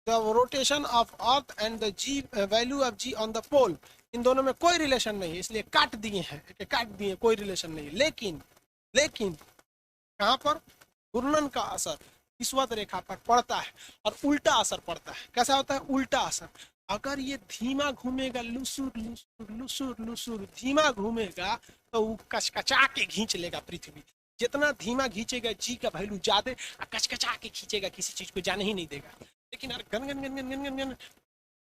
the rotation of earth and the G value of G on the pole. इन दोनों में कोई रिलेशन नहीं है, इसलिए काट दिए हैं, काट दिए, कोई रिलेशन नहीं। लेकिन लेकिन कहाँ पर? घूर्णन का असर विषुवत रेखा पर पड़ता है और उल्टा असर पड़ता है। कैसा होता है? उल्टा असर। अगर ये धीमा घूमेगा, लुसुर लुसुर लुसुर लुसुर धीमा घूमेगा तो वो कचकचा के खींच लेगा पृथ्वी। जितना धीमा खींचेगा जी का वैल्यू ज्यादा, कचकचा के खींचेगा, किसी चीज को जाने ही नहीं देगा। लेकिन अगर गन गन गन गन गन गन गन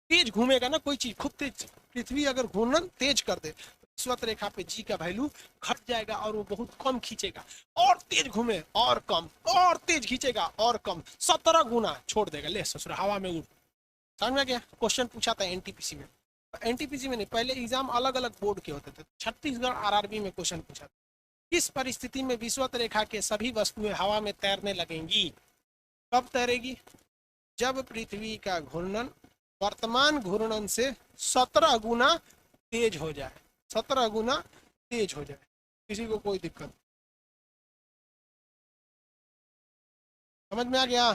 तेज घूमेगा ना कोई चीज, खूब तेज, पृथ्वी अगर घूर्णन तेज कर दे तो विषुवत रेखा पे जी का वैल्यू घट जाएगा और वो बहुत कम खींचेगा। और तेज घूमे और कम, और तेज खींचेगा और कम, 17 गुना छोड़ देगा। ले ससुर हवा में उड़। समझ में गया? क्वेश्चन पूछा था एनटीपीसी में। एनटीपीसी में नहीं, पहले एग्जाम अलग अलग बोर्ड के होते थे। छत्तीसगढ़ आरआरबी में क्वेश्चन पूछा, किस परिस्थिति में विषुवत रेखा के सभी वस्तुएं हवा में तैरने लगेंगी? कब तैरेगी? जब पृथ्वी का घूर्णन वर्तमान घूर्णन से 17 गुना तेज हो जाए। 17 गुना तेज हो जाए। किसी को कोई दिक्कत? समझ में आ गया?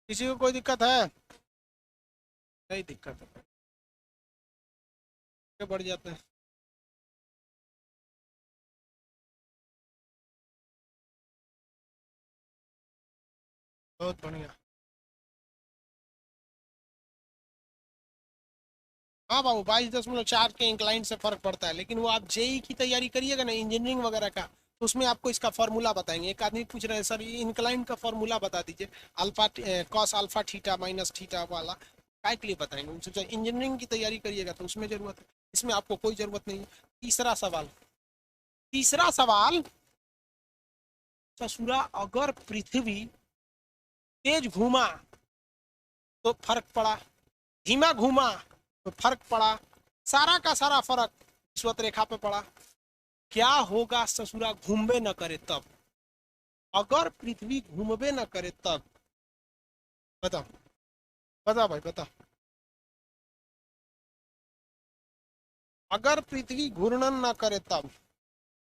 किसी को कोई दिक्कत है? नहीं दिक्कत है, बढ़ जाते हैं। बहुत बढ़िया। हाँ बाबू, 22.4 के इंक्लाइन से फर्क पड़ता है, लेकिन वो आप जेई की तैयारी करिएगा ना, इंजीनियरिंग वगैरह का, तो उसमें आपको इसका फॉर्मूला बताएंगे। एक आदमी पूछ रहे हैं सर ये इंक्लाइन का फॉर्मूला बता दीजिए, alpha cos alpha theta minus theta वाला, काय के लिए बताएंगे? उनसे जो इंजीनियरिंग की तैयारी करिएगा तो उसमें जरूरत है, इसमें आपको कोई जरूरत नहीं है। तीसरा सवाल, तीसरा सवाल, ससुरा अगर पृथ्वी तेज घूमा तो फर्क पड़ा, धीमा घूमा तो फर्क पड़ा, सारा का सारा फर्क विषुवत रेखा पे पड़ा। क्या होगा ससुरा घूमबे न करे तब? अगर पृथ्वी घूमबे न करे तब? बताओ बताओ भाई बताओ। अगर पृथ्वी घूर्णन न करे तब,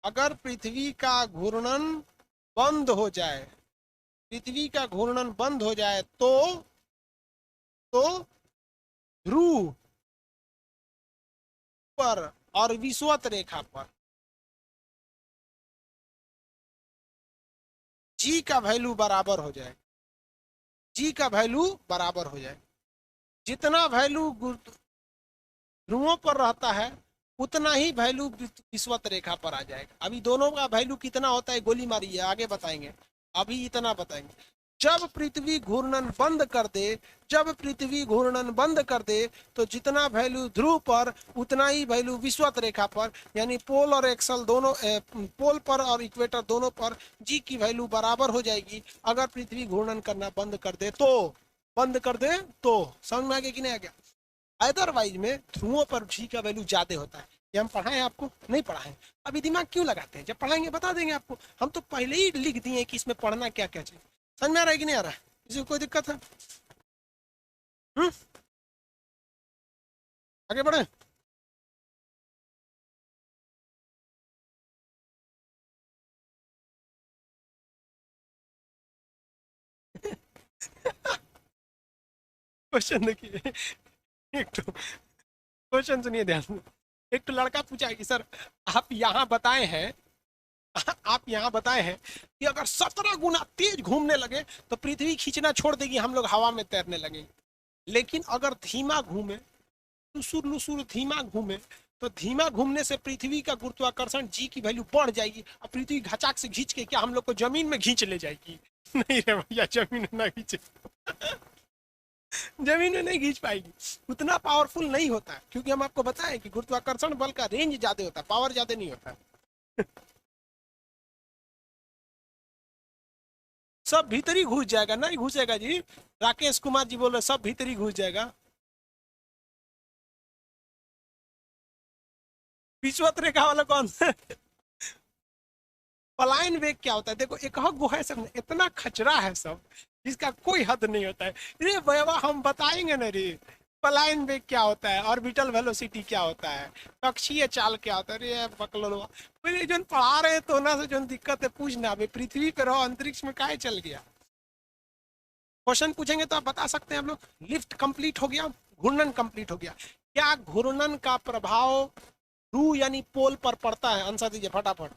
अगर पृथ्वी का घूर्णन बंद हो जाए, पृथ्वी का घूर्णन बंद हो जाए तो ध्रुव पर और विषुवत रेखा पर जी का वैल्यू बराबर हो जाए। जी का वैल्यू बराबर हो जाए। जितना वैल्यू ध्रुवों पर रहता है उतना ही वैल्यू विषुवत रेखा पर आ जाएगा। अभी दोनों का वैल्यू कितना होता है गोली मारिए, आगे बताएंगे। अभी इतना बताएंगे, जब पृथ्वी घूर्णन बंद कर दे, जब पृथ्वी घूर्णन बंद कर दे तो जितना वैल्यू ध्रुव पर उतना ही वैल्यू विषुवत रेखा पर, यानी पोल और एक्सल दोनों, पोल पर और इक्वेटर दोनों पर जी की वैल्यू बराबर हो जाएगी। अगर पृथ्वी घूर्णन करना बंद कर दे तो, बंद कर दे तो, समझ में आ गया कि नहीं आ गया? अदरवाइज में ध्रुवों पर जी का वैल्यू ज्यादा होता है। ये हम पढ़ाएं आपको? नहीं पढ़ाएं। अभी दिमाग क्यों लगाते हैं? जब पढ़ाएंगे बता देंगे आपको। हम तो पहले ही लिख दिए कि इसमें पढ़ना क्या क्या चाहिए। समझ में आ रहा है कि नहीं आ रहा है? किसी को कोई दिक्कत है? हम्म, आगे बढ़े। क्वेश्चन देखिए, एक तो क्वेश्चन सुनिए ध्यान से। एक तो लड़का पूछा है कि सर आप यहाँ बताए हैं, आप यहाँ बताए हैं कि अगर 17 गुना तेज घूमने लगे तो पृथ्वी खींचना छोड़ देगी, हम लोग हवा में तैरने लगेंगे। लेकिन अगर धीमा घूमे, लुसुर लुसुर धीमा घूमे, तो धीमा घूमने से पृथ्वी का गुरुत्वाकर्षण जी की वैल्यू बढ़ जाएगी और पृथ्वी घचाक से खींच के क्या हम लोग को जमीन में खींच ले जाएगी। नहीं रे भैया, जमीन में ना खींचे। जमीन में नहीं खींच पाएगी, उतना पावरफुल नहीं होता है, क्योंकि हम आपको बताएं कि गुरुत्वाकर्षण बल का रेंज ज्यादा होता है, पावर ज्यादा नहीं होता है। सब भीतर ही घुस जाएगा। नहीं घुसेगा जी, राकेश कुमार जी बोल रहे सब भीतर ही घुस जाएगा। विश्वत रेखा वाला कौन सा? पलायन वेग क्या होता है? देखो एक गुहा है सब, इतना खचरा है सब, जिसका कोई हद नहीं होता है। रे भैया हम बताएंगे ना रे, पलायन वेग क्या होता है, ऑर्बिटल वेलोसिटी क्या होता है, कक्षीय चाल क्या होता है। रे बकलो पहले जो पढ़ा रहे तो ना से जो दिक्कत है पूछना। अभी पृथ्वी पे रहो, अंतरिक्ष में काहे चल गया? क्वेश्चन पूछेंगे तो आप बता सकते हैं हम लोग। लिफ्ट कंप्लीट हो गया, घूर्णन कंप्लीट हो गया। क्या घूर्णन का प्रभाव ध्रुव यानी पोल पर पड़ता है? आंसर दीजिए फटाफट,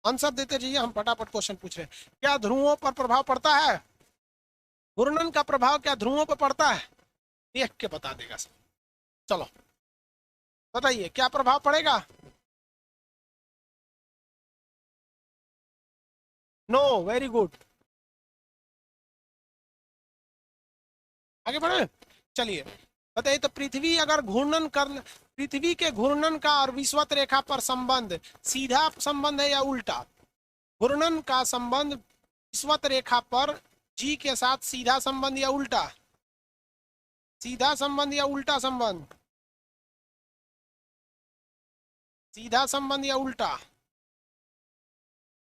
आंसर देते जाइए, हम फटाफट क्वेश्चन पूछ रहे हैं। क्या ध्रुवों पर प्रभाव पड़ता है? घूर्णन का प्रभाव क्या ध्रुवों पर पड़ता है? देख के बता देगा सब। चलो बताइए क्या प्रभाव पड़ेगा? No, very good. आगे बढ़े, चलिए बताइए। तो पृथ्वी अगर घूर्णन कर, पृथ्वी के घूर्णन का और विषुवत रेखा पर संबंध सीधा संबंध है या उल्टा? घूर्णन का संबंध विषुवत रेखा पर जी के साथ सीधा संबंध या उल्टा? सीधा संबंध या उल्टा संबंध? सीधा संबंध या उल्टा?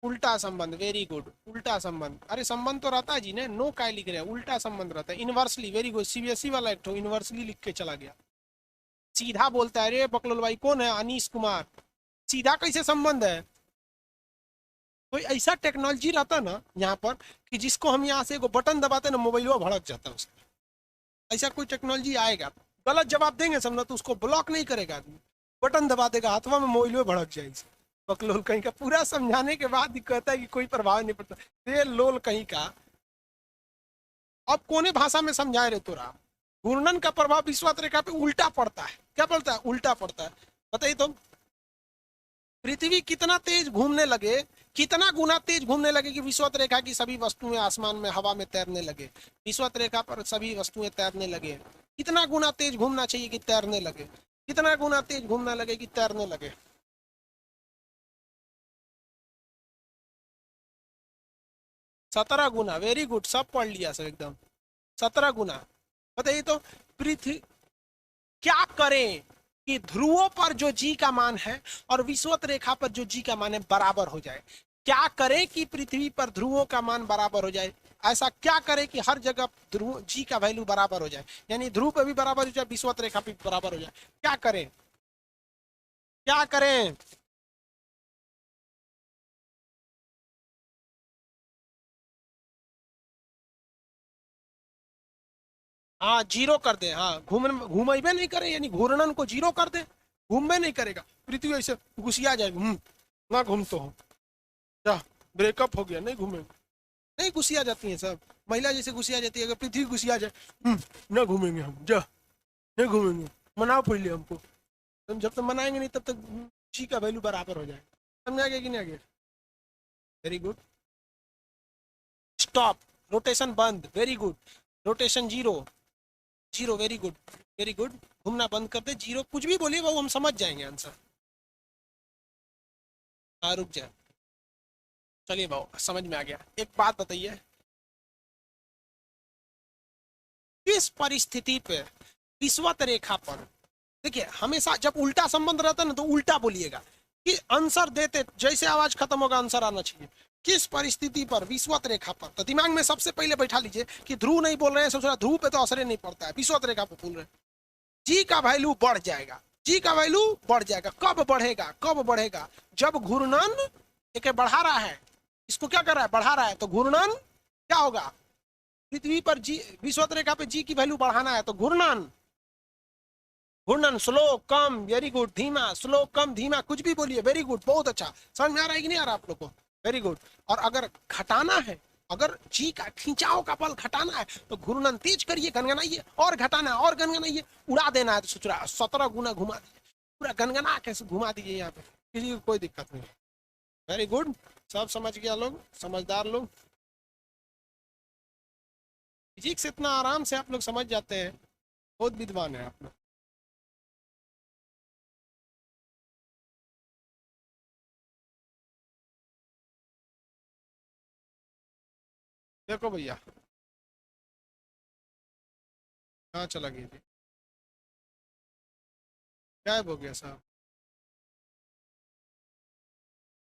उल्टा संबंध, वेरी गुड। उल्टा संबंध, अरे संबंध तो रहता है जी ने, नो काय लिख रहे हैं, उल्टा संबंध रहता है, इनवर्सली। वेरी गुड, सीबीएसई वाला एक तो इनवर्सली लिख के चला गया। सीधा बोलता है, अरे बकलोल भाई कौन है? अनीश कुमार। सीधा कैसे संबंध है? कोई ऐसा टेक्नोलॉजी रहता ना यहाँ पर कि जिसको हम यहाँ से एगो बटन दबाते ना, मोबाइल भड़क जाता है उसका। ऐसा कोई टेक्नोलॉजी आएगा, गलत जवाब देंगे समझना, तो उसको ब्लॉक नहीं करेगा आदमी, बटन दबा देगा हाथवा में, मोबाइल में भड़क जाएगी। बकलोल कहीं का, पूरा समझाने के बाद ही कहता है कि कोई प्रभाव नहीं पड़ता। ये लोल कहीं का। अब कोने भाषा में समझाए रहे तोरा, घूर्णन का प्रभाव विषुवत रेखा पे उल्टा पड़ता है। क्या पड़ता है? उल्टा पड़ता है। बताइए तो, पृथ्वी कितना तेज घूमने लगे, कितना गुना तेज घूमने लगे कि विषुवत रेखा की सभी वस्तुएं आसमान में हवा में तैरने लगे। विषुवत रेखा पर सभी वस्तुएं तैरने लगे। कितना गुना तेज घूमना चाहिए कि तैरने लगे? कितना गुना तेज घूमना लगे कि तैरने लगे? 17 गुना। वेरी गुड, सब पढ़ लिया सब एकदम। 17 गुना। बताइए तो, पृथ्वी क्या करें कि ध्रुवों पर जो जी का मान है और विषुवत रेखा पर जो जी का मान है बराबर हो जाए? क्या करें कि पृथ्वी पर ध्रुवों का मान बराबर हो जाए? ऐसा क्या करें कि हर जगह ध्रुव जी का वैल्यू बराबर हो जाए, यानी ध्रुव पे भी बराबर हो जाए, विषुवत रेखा पे भी बराबर हो जाए? क्या करें? क्या करें? हाँ, जीरो कर दे। हाँ, घूमेबे नहीं करे, यानी घूर्णन को जीरो कर दे। घूमबे नहीं करेगा, पृथ्वी ऐसे घुसिया जाए, ना घूम तो हो जा, ब्रेकअप हो गया, नहीं घूमेंगे। नहीं घुसिया जाती है सब, महिला जैसे घुसिया जाती है। अगर पृथ्वी घुसिया जाए, ना घूमेंगे हम, जा, नहीं घूमेंगे, मनाओ पहले हमको। तुम जब तक मनाएंगे नहीं तब तक जी का वैल्यू बराबर हो जाएगा। समझ आ गया कि नहीं आ गया? Very good. स्टॉप, रोटेशन बंद। Very good, rotation zero. Zero, very good, very good. घूमना बंद कर दे, जीरो। कुछ भी बोलिए बाबू, हम समझ जाएंगे आंसर। हाँ, रुक जाए। चलिए बाबू, समझ में आ गया। एक बात बताइए, किस परिस्थिति पे विषुवत रेखा पर, देखिए हमेशा जब उल्टा संबंध रहता है ना, तो उल्टा बोलिएगा कि आंसर देते जैसे आवाज खत्म होगा आंसर आना चाहिए। किस परिस्थिति पर विषुवत रेखा पर, तो दिमाग में सबसे पहले बैठा लीजिए कि ध्रुव नहीं बोल रहे हैं, सोच रहा ध्रुव पे तो असर नहीं पड़ता है, विषुवत रेखा पर बोल रहे हैं। जी का वैल्यू बढ़ जाएगा। जी का वैल्यू बढ़ जाएगा। कब बढ़ेगा? कब बढ़ेगा? जब घूर्णन एक बढ़ा रहा है, इसको क्या कर रहा है? बढ़ा रहा है। तो घूर्णन क्या होगा? पृथ्वी पर जी, विषुवत रेखा पे जी की वैल्यू बढ़ाना है तो घूर्णन, घूर्णन स्लो कम, वेरी गुड, धीमा स्लो कम धीमा, कुछ भी बोलिए, वेरी गुड, बहुत अच्छा। समझ में आ रहा है कि नहीं आ रहा आप लोग को? Very good. और अगर घटाना है, अगर जी का खिंचाव का बल घटाना है तो घूर्णन तेज करिए, गनगनाइए, और घटाना है और गनगनाइए, उड़ा देना है तो सोच रहा 17 गुना घुमा दीजिए, पूरा गनगना कैसे घुमा दीजिए यहाँ पे, किसी को कोई दिक्कत नहीं। वेरी गुड, सब समझ गया लोग, समझदार लोग। फिजिक्स इतना आराम से आप लोग समझ जाते हैं, बहुत विद्वान है आप लोग। देखो भैया, कहाँ चला गया जी? गायब हो गया साहब।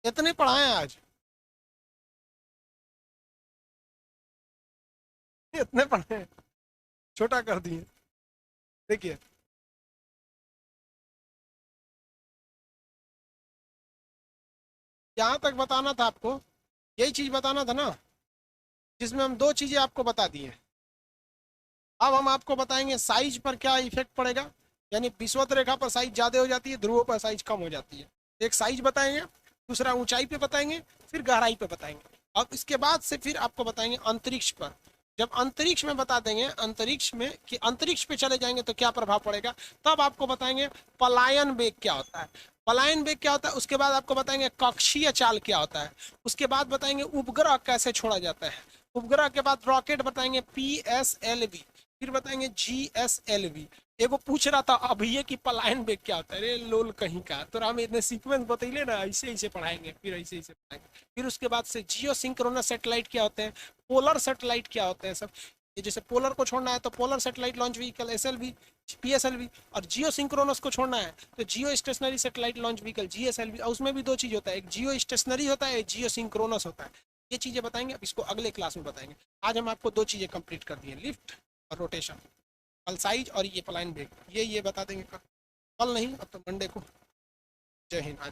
इतने पढ़ाए आज? इतने पढ़े, छोटा कर दिए। देखिए, यहाँ तक बताना था आपको, यही चीज बताना था ना, जिसमें हम दो चीजें आपको बता दी हैं। अब हम आपको बताएंगे साइज पर क्या इफेक्ट पड़ेगा, यानी विषुवत रेखा पर साइज ज्यादा हो जाती है, ध्रुवों पर साइज कम हो जाती है। एक साइज बताएंगे, दूसरा ऊंचाई पे बताएंगे, फिर गहराई पे बताएंगे। अब इसके बाद से फिर आपको बताएंगे अंतरिक्ष पर। जब अंतरिक्ष में बता देंगे, अंतरिक्ष में कि अंतरिक्ष पे चले जाएंगे तो क्या प्रभाव पड़ेगा, तब आपको बताएंगे पलायन वेग क्या होता है। पलायन वेग क्या होता है, उसके बाद आपको बताएंगे कक्षीय चाल क्या होता है, उसके बाद बताएंगे उपग्रह कैसे छोड़ा जाता है, उपग्रह के बाद रॉकेट बताएंगे PSLV, फिर बताएंगे GSLV। एगो पूछ रहा था अभी ये कि पलायन वेग क्या होता है, अरे लोल कहीं का, तो हम इतने सीक्वेंस बतैले ना, ऐसे ऐसे पढ़ाएंगे, फिर ऐसे ऐसे पढ़ाएंगे। फिर उसके बाद से जियो सिंक्रोनस सैटेलाइट क्या होते हैं, पोलर सैटेलाइट क्या होते हैं, सब ये जैसे पोलर को छोड़ना है तो polar satellite launch vehicle SLV, PSLV, और जियो सिंक्रोनस को छोड़ना है तो जियो stationery satellite launch vehicle GSLV। और उसमें भी दो चीज़ होता है, एक जियो स्टेशनरी होता है, एक जियो सिंक्रोनस होता है। ये चीज़ें बताएंगे, अब इसको अगले क्लास में बताएंगे। आज हम आपको दो चीज़ें कंप्लीट कर दिए, लिफ्ट और रोटेशन, कल साइज और ये प्लाइन ब्रेक, ये बता देंगे कल नहीं, अब तो मंडे को। जय हिंद। आज